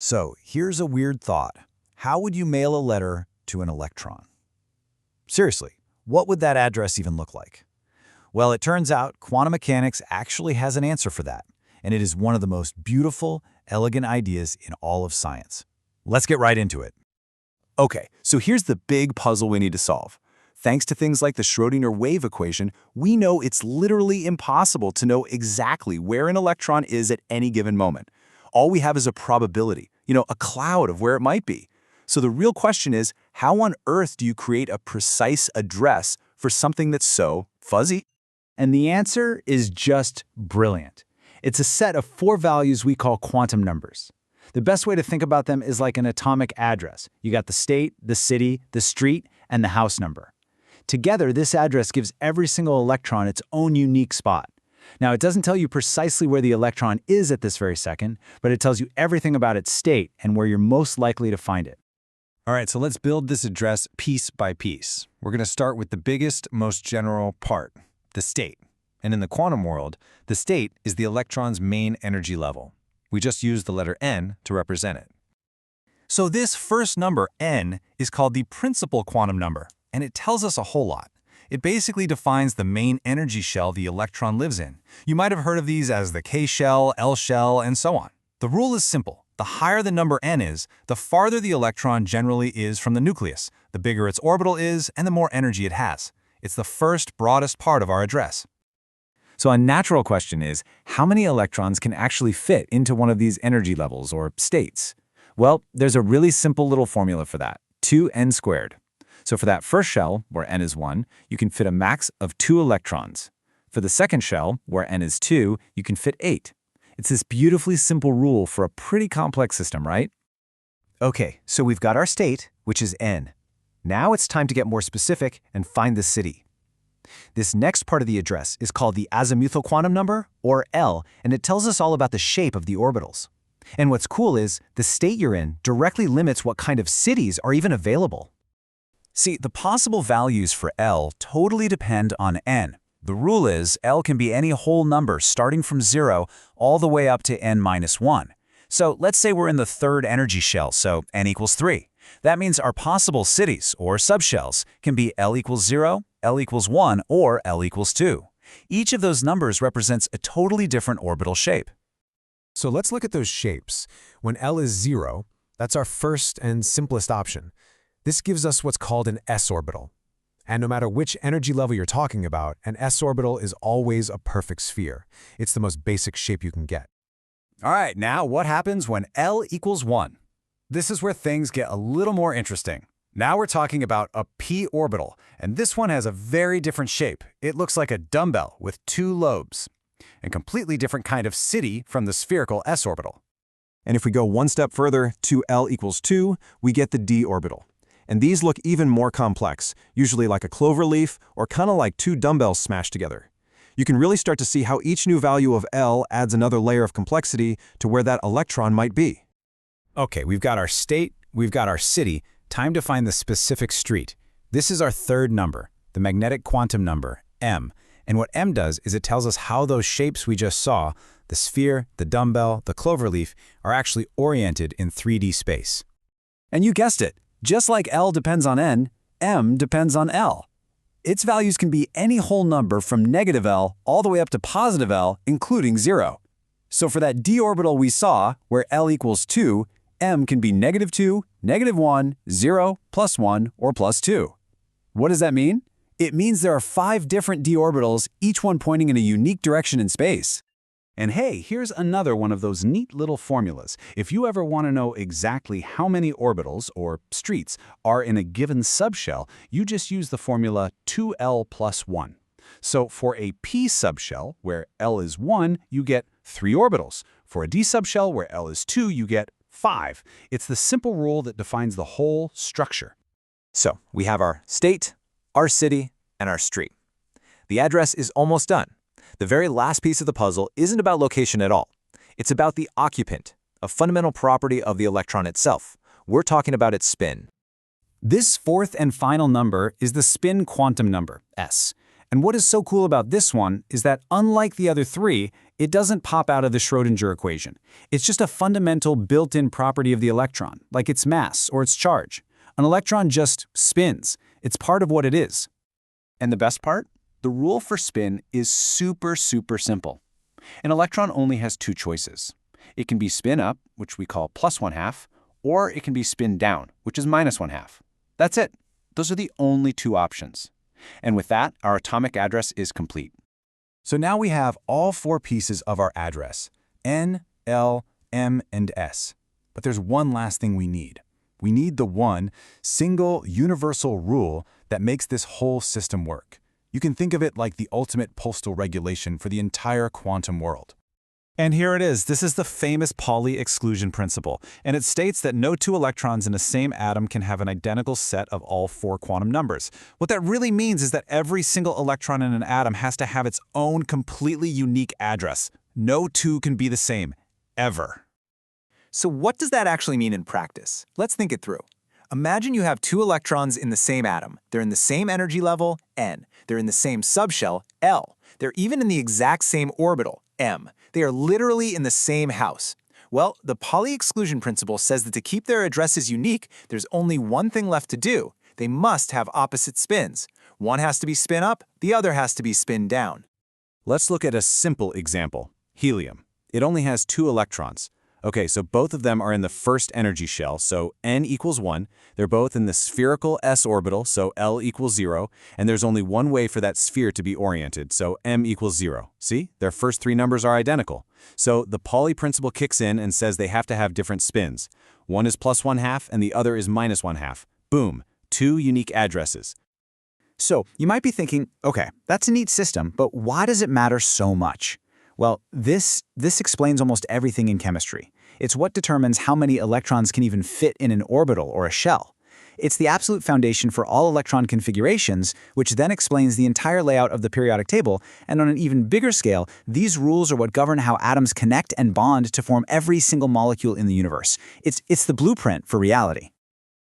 So here's a weird thought. How would you mail a letter to an electron? Seriously, what would that address even look like? Well, it turns out quantum mechanics actually has an answer for that, and it is one of the most beautiful, elegant ideas in all of science. Let's get right into it. Okay, so here's the big puzzle we need to solve. Thanks to things like the Schrödinger wave equation, we know it's literally impossible to know exactly where an electron is at any given moment. All we have is a probability, a cloud of where it might be. So the real question is, how on earth do you create a precise address for something that's so fuzzy? And the answer is just brilliant. It's a set of 4 values we call quantum numbers. The best way to think about them is like an atomic address. You got the state, the city, the street, and the house number. Together, this address gives every single electron its own unique spot. Now, it doesn't tell you precisely where the electron is at this very second, but it tells you everything about its state and where you're most likely to find it. All right, so let's build this address piece by piece. We're going to start with the biggest, most general part, the state. And in the quantum world, the state is the electron's main energy level. We just use the letter N to represent it. So this first number, N, is called the principal quantum number, and it tells us a whole lot. It basically defines the main energy shell the electron lives in. You might have heard of these as the K shell, L shell, and so on. The rule is simple. The higher the number N is, the farther the electron generally is from the nucleus, the bigger its orbital is, and the more energy it has. It's the first, broadest part of our address. So a natural question is, how many electrons can actually fit into one of these energy levels or states? Well, there's a really simple little formula for that, 2n squared. So for that first shell, where n is 1, you can fit a max of 2 electrons. For the second shell, where n is 2, you can fit 8. It's this beautifully simple rule for a pretty complex system, right? Okay, so we've got our state, which is n. Now it's time to get more specific and find the city. This next part of the address is called the Azimuthal quantum number, or L, and it tells us all about the shape of the orbitals. And what's cool is, the state you're in directly limits what kind of cities are even available. See, the possible values for L totally depend on N. The rule is L can be any whole number starting from 0 all the way up to n-1. So let's say we're in the third energy shell, so n equals 3. That means our possible cities, or subshells, can be L equals 0, L equals 1, or L equals 2. Each of those numbers represents a totally different orbital shape. So let's look at those shapes. When L is 0, that's our first and simplest option. This gives us what's called an s orbital. And no matter which energy level you're talking about, an s orbital is always a perfect sphere. It's the most basic shape you can get. All right, now what happens when L equals 1? This is where things get a little more interesting. Now we're talking about a p orbital, and this one has a very different shape. It looks like a dumbbell with 2 lobes, a completely different kind of city from the spherical s orbital. And if we go one step further to L equals 2, we get the d orbital. And these look even more complex, usually like a clover leaf or kind of like 2 dumbbells smashed together. You can really start to see how each new value of L adds another layer of complexity to where that electron might be. Okay, we've got our state, we've got our city. Time to find the specific street. This is our third number, the magnetic quantum number, M. And what M does is it tells us how those shapes we just saw, the sphere, the dumbbell, the cloverleaf, are actually oriented in 3D space. And you guessed it. Just like L depends on N, M depends on L. Its values can be any whole number from negative L all the way up to positive L, including 0. So for that d orbital we saw, where L equals 2, M can be -2, -1, 0, +1, or +2. What does that mean? It means there are 5 different d orbitals, each one pointing in a unique direction in space. And hey, here's another one of those neat little formulas. If you ever want to know exactly how many orbitals, or streets, are in a given subshell, you just use the formula 2L + 1. So for a p subshell, where L is 1, you get 3 orbitals. For a d subshell, where L is 2, you get 5. It's the simple rule that defines the whole structure. So we have our state, our city, and our street. The address is almost done. The very last piece of the puzzle isn't about location at all. It's about the occupant, a fundamental property of the electron itself. We're talking about its spin. This fourth and final number is the spin quantum number, S. And what is so cool about this one is that unlike the other three, it doesn't pop out of the Schrödinger equation. It's just a fundamental built-in property of the electron, like its mass or its charge. An electron just spins. It's part of what it is. And the best part? The rule for spin is super simple. An electron only has two choices. It can be spin up, which we call +1/2, or it can be spin down, which is -1/2. That's it. Those are the only two options. And with that, our atomic address is complete. So now we have all four pieces of our address, N, L, M, and S. But there's one last thing we need. We need the one single universal rule that makes this whole system work. You can think of it like the ultimate postal regulation for the entire quantum world. And here it is. This is the famous Pauli exclusion principle, and it states that no two electrons in the same atom can have an identical set of all four quantum numbers. What that really means is that every single electron in an atom has to have its own completely unique address. No two can be the same, ever. So what does that actually mean in practice? Let's think it through. Imagine you have two electrons in the same atom. They're in the same energy level, N. They're in the same subshell, L. They're even in the exact same orbital, M. They are literally in the same house. Well, the Pauli exclusion principle says that to keep their addresses unique, there's only one thing left to do. They must have opposite spins. One has to be spin up, the other has to be spin down. Let's look at a simple example. Helium. It only has two electrons. Okay, so both of them are in the first energy shell, so N equals 1. They're both in the spherical s orbital, so L equals 0. And there's only one way for that sphere to be oriented, so M equals 0. See? Their first three numbers are identical. So the Pauli principle kicks in and says they have to have different spins. One is +1/2 and the other is -1/2. Boom, two unique addresses. So you might be thinking, okay, that's a neat system, but why does it matter so much? Well, this explains almost everything in chemistry. It's what determines how many electrons can even fit in an orbital or a shell. It's the absolute foundation for all electron configurations, which then explains the entire layout of the periodic table, and on an even bigger scale, these rules are what govern how atoms connect and bond to form every single molecule in the universe. It's the blueprint for reality.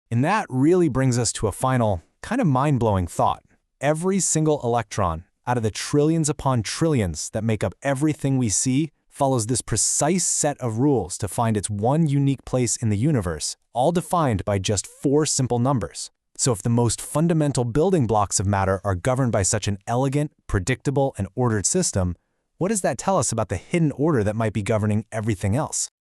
And that really brings us to a final, kind of mind-blowing thought. Every single electron, out of the trillions upon trillions that make up everything we see, follows this precise set of rules to find its one unique place in the universe, all defined by just four simple numbers. So if the most fundamental building blocks of matter are governed by such an elegant, predictable, and ordered system, what does that tell us about the hidden order that might be governing everything else?